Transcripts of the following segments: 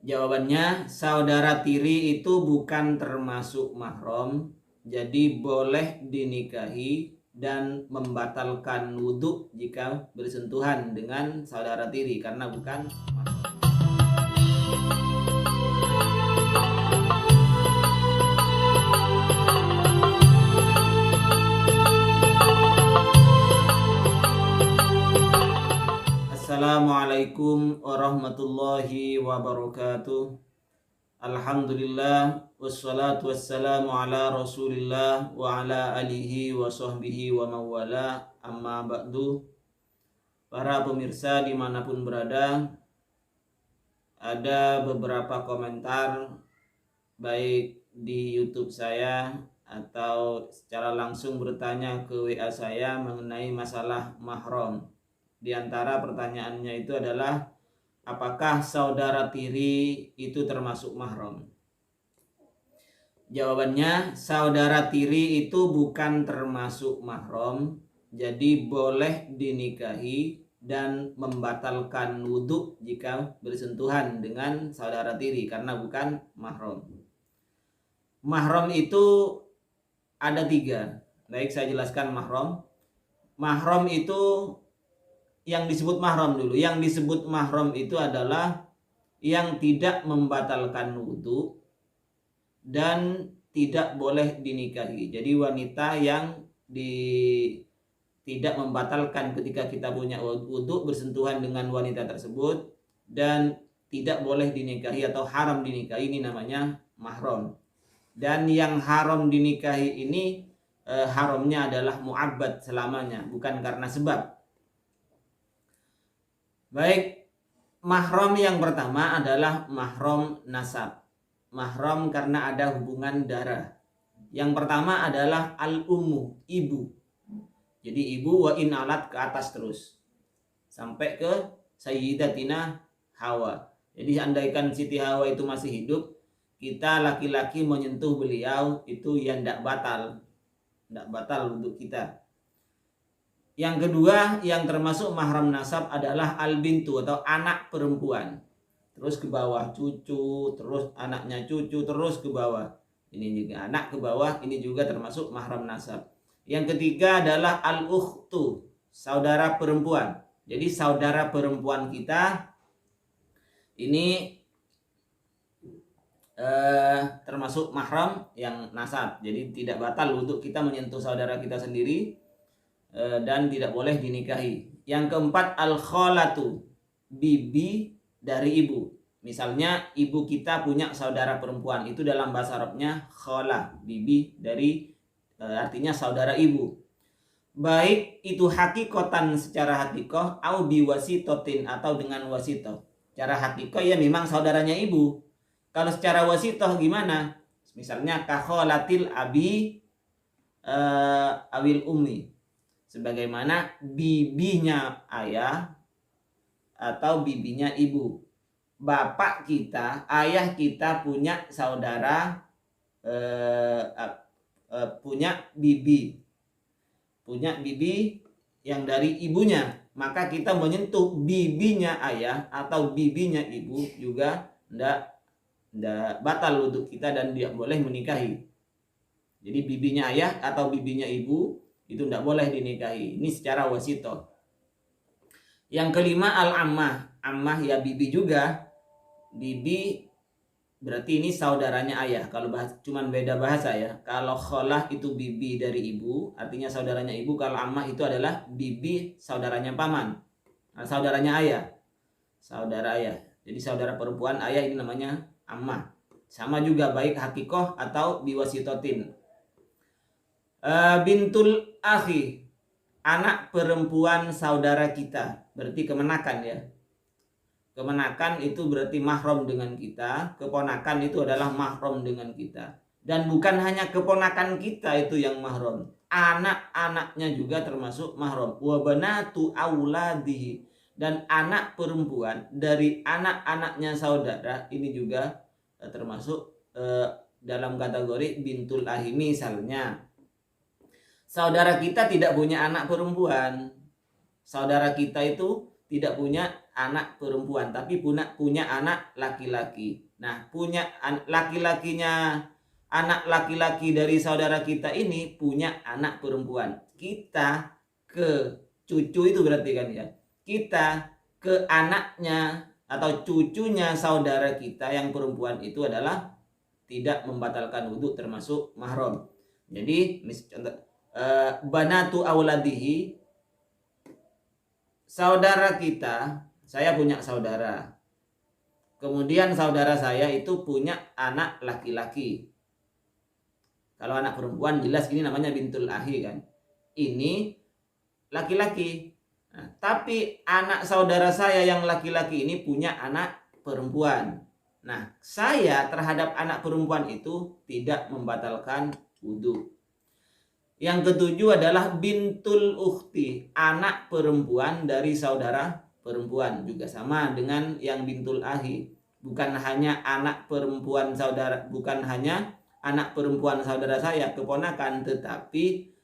Jawabannya, saudara tiri itu bukan termasuk mahram, jadi boleh dinikahi dan membatalkan wudhu jika bersentuhan dengan saudara tiri karena bukan mahram. Assalamualaikum warahmatullahi wabarakatuh. Alhamdulillah wassalatu wassalamu ala Rasulillah wa ala alihi wa sahbihi wa mawala, amma ba'du. Para pemirsa dimanapun berada, ada beberapa komentar baik di YouTube saya atau secara langsung bertanya ke WA saya mengenai masalah mahram. Di antara pertanyaannya itu adalah, apakah saudara tiri itu termasuk mahram? Jawabannya, saudara tiri itu bukan termasuk mahram, jadi boleh dinikahi dan membatalkan wudhu jika bersentuhan dengan saudara tiri karena bukan mahram. Mahram itu ada 3. Baik, saya jelaskan mahram. Mahram itu yang disebut mahram dulu. Yang disebut mahram itu adalah yang tidak membatalkan wudhu dan tidak boleh dinikahi. Jadi wanita yang tidak membatalkan ketika kita punya wudhu bersentuhan dengan wanita tersebut dan tidak boleh dinikahi atau haram dinikahi, ini namanya mahram. Dan yang haram dinikahi ini haramnya adalah mu'abbad selamanya, bukan karena sebab. Baik, mahram yang pertama adalah mahram nasab. Mahram karena ada hubungan darah. Yang pertama adalah al-ummu, ibu. Jadi ibu wa in alat ke atas terus sampai ke Sayyidatina Hawa. Jadi andaikan Siti Hawa itu masih hidup, kita laki-laki menyentuh beliau itu yang tidak batal untuk kita. Yang kedua yang termasuk mahram nasab adalah al-bintu atau anak perempuan. Terus ke bawah cucu, terus anaknya cucu, terus ke bawah. Ini juga anak ke bawah, ini juga termasuk mahram nasab. Yang ketiga adalah al-ukhtu, saudara perempuan. Jadi saudara perempuan kita ini termasuk mahram yang nasab. Jadi tidak batal untuk kita menyentuh saudara kita sendiri dan tidak boleh dinikahi. Yang keempat al-khalatu, bibi dari ibu. Misalnya ibu kita punya saudara perempuan, itu dalam bahasa Arabnya khala, bibi dari artinya saudara ibu. Baik itu hakikotan secara hakikoh au biwasitotin atau dengan wasitoh. Secara hakikoh ya memang saudaranya ibu. Kalau secara wasitoh gimana? Misalnya kakholatil abi awil ummi, sebagaimana bibinya ayah atau bibinya ibu. Bapak kita, ayah kita punya saudara, punya bibi yang dari ibunya, maka kita menyentuh bibinya ayah atau bibinya ibu juga tidak batal untuk kita dan tidak boleh menikahi. Jadi bibinya ayah atau bibinya ibu itu tidak boleh dinikahi. Ini secara wasitoh. Yang kelima al-ammah. Ammah ya bibi juga. Bibi berarti ini saudaranya ayah. Kalau cuman beda bahasa ya. Kalau kholah itu bibi dari ibu, artinya saudaranya ibu. Kalau ammah itu adalah bibi saudaranya paman, saudaranya ayah, saudara ayah. Jadi saudara perempuan ayah ini namanya ammah. Sama juga baik hakikoh atau biwasitotin. Bintul akhi, anak perempuan saudara kita, berarti kemenakan ya. Kemenakan itu berarti mahram dengan kita, keponakan itu adalah mahram dengan kita. Dan bukan hanya keponakan kita itu yang mahram, anak-anaknya juga termasuk mahram. Wa banatu auladihi, dan anak perempuan dari anak-anaknya saudara ini juga termasuk dalam kategori bintul akhi. Misalnya saudara kita tidak punya anak perempuan, saudara kita itu tidak punya anak perempuan, tapi punya anak laki-laki. Nah, punya laki-lakinya, anak laki-laki dari saudara kita ini punya anak perempuan. Kita ke cucu itu berarti kan ya. Kita ke anaknya atau cucunya saudara kita yang perempuan itu adalah tidak membatalkan wudhu, termasuk mahram. Jadi contoh, banatu auladihi, saudara kita, saya punya saudara. Kemudian saudara saya itu punya anak laki-laki. Kalau anak perempuan jelas ini namanya bintul ahi kan. Ini laki-laki. Nah, tapi anak saudara saya yang laki-laki ini punya anak perempuan. Nah, saya terhadap anak perempuan itu tidak membatalkan wudhu. Yang ketujuh adalah bintul ukhti, anak perempuan dari saudara perempuan, juga sama dengan yang bintul ahi. Bukan hanya anak perempuan saudara, bukan hanya anak perempuan saudara saya, keponakan, tetapi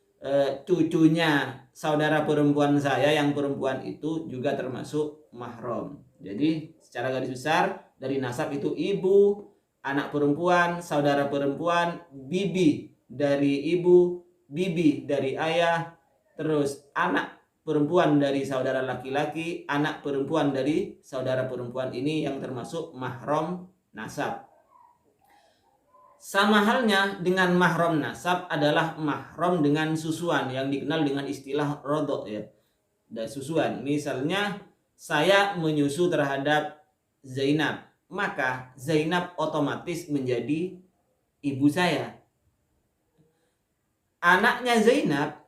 cucunya saudara perempuan saya yang perempuan itu juga termasuk mahram. Jadi secara garis besar dari nasab itu ibu, anak perempuan, saudara perempuan, bibi dari ibu, bibi dari ayah, terus anak perempuan dari saudara laki-laki, anak perempuan dari saudara perempuan, ini yang termasuk mahram nasab. Sama halnya dengan mahram nasab adalah mahram dengan susuan yang dikenal dengan istilah rodok ya. Dan susuan, misalnya saya menyusu terhadap Zainab, maka Zainab otomatis menjadi ibu saya. Anaknya Zainab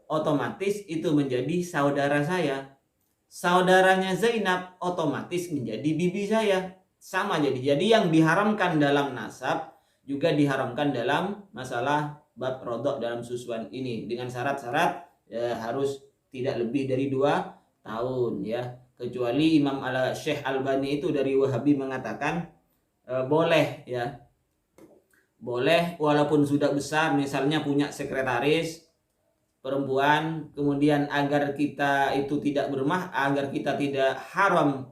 otomatis itu menjadi saudara saya. Saudaranya Zainab otomatis menjadi bibi saya. Sama jadi yang diharamkan dalam nasab juga diharamkan dalam masalah bab rodok dalam susuan ini, dengan syarat-syarat harus tidak lebih dari 2 tahun ya. Kecuali Imam Syekh Albani itu dari Wahabi mengatakan boleh ya. Boleh walaupun sudah besar, misalnya punya sekretaris perempuan, kemudian agar kita itu tidak agar kita tidak haram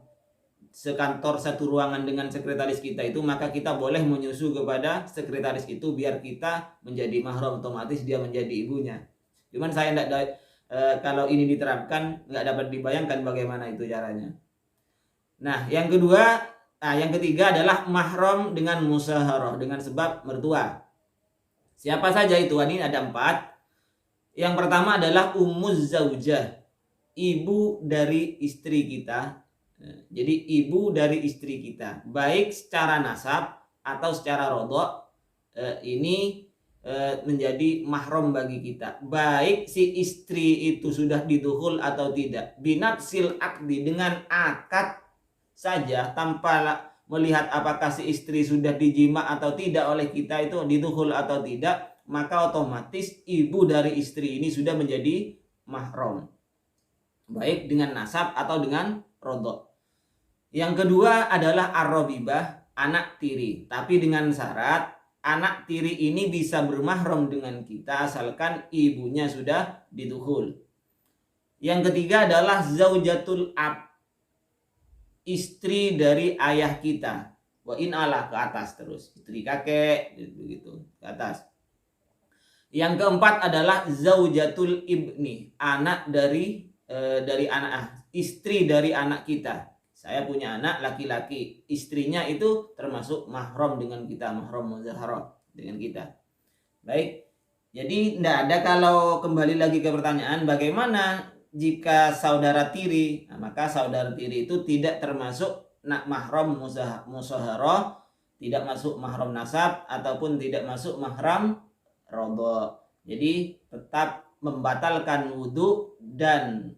sekantor satu ruangan dengan sekretaris kita itu, maka kita boleh menyusu kepada sekretaris itu biar kita menjadi mahram, otomatis dia menjadi ibunya. Cuman saya tidak kalau ini diterapkan nggak dapat dibayangkan bagaimana itu caranya. Nah, yang ketiga adalah mahram dengan musaharah, dengan sebab mertua. Siapa saja itu? Ini ada 4. Yang pertama adalah ummuz zaujah, ibu dari istri kita. Jadi ibu dari istri kita, baik secara nasab atau secara rodok, ini menjadi mahram bagi kita. Baik si istri itu sudah didukhul atau tidak, binafsil akdi, dengan akad saja tanpa melihat apakah si istri sudah dijima atau tidak oleh kita, itu didukhul atau tidak, maka otomatis ibu dari istri ini sudah menjadi mahram, baik dengan nasab atau dengan rodok. Yang kedua adalah ar-rabibah, anak tiri, tapi dengan syarat anak tiri ini bisa bermahram dengan kita asalkan ibunya sudah didukhul. Yang ketiga adalah zaujatul ab, istri dari ayah kita. Wa in ala, ke atas terus, istri kakek begitu ke atas. Yang keempat adalah zaujatul ibni, anak dari istri dari anak kita. Saya punya anak laki-laki, istrinya itu termasuk mahram dengan kita, mahram muzaharah dengan kita. Baik, jadi tidak ada, kalau kembali lagi ke pertanyaan bagaimana jika saudara tiri, nah, maka saudara tiri itu tidak termasuk mahram muzaharah, tidak masuk mahram nasab, ataupun tidak masuk mahram rodok. Jadi tetap membatalkan wudhu dan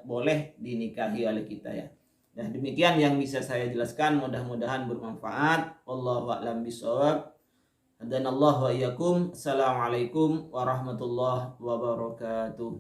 boleh dinikahi oleh kita ya. Nah, demikian yang bisa saya jelaskan, mudah-mudahan bermanfaat. Wallahu a'lam bishawab. Hadanallahu wa iyyakum. Assalamualaikum warahmatullahi wabarakatuh.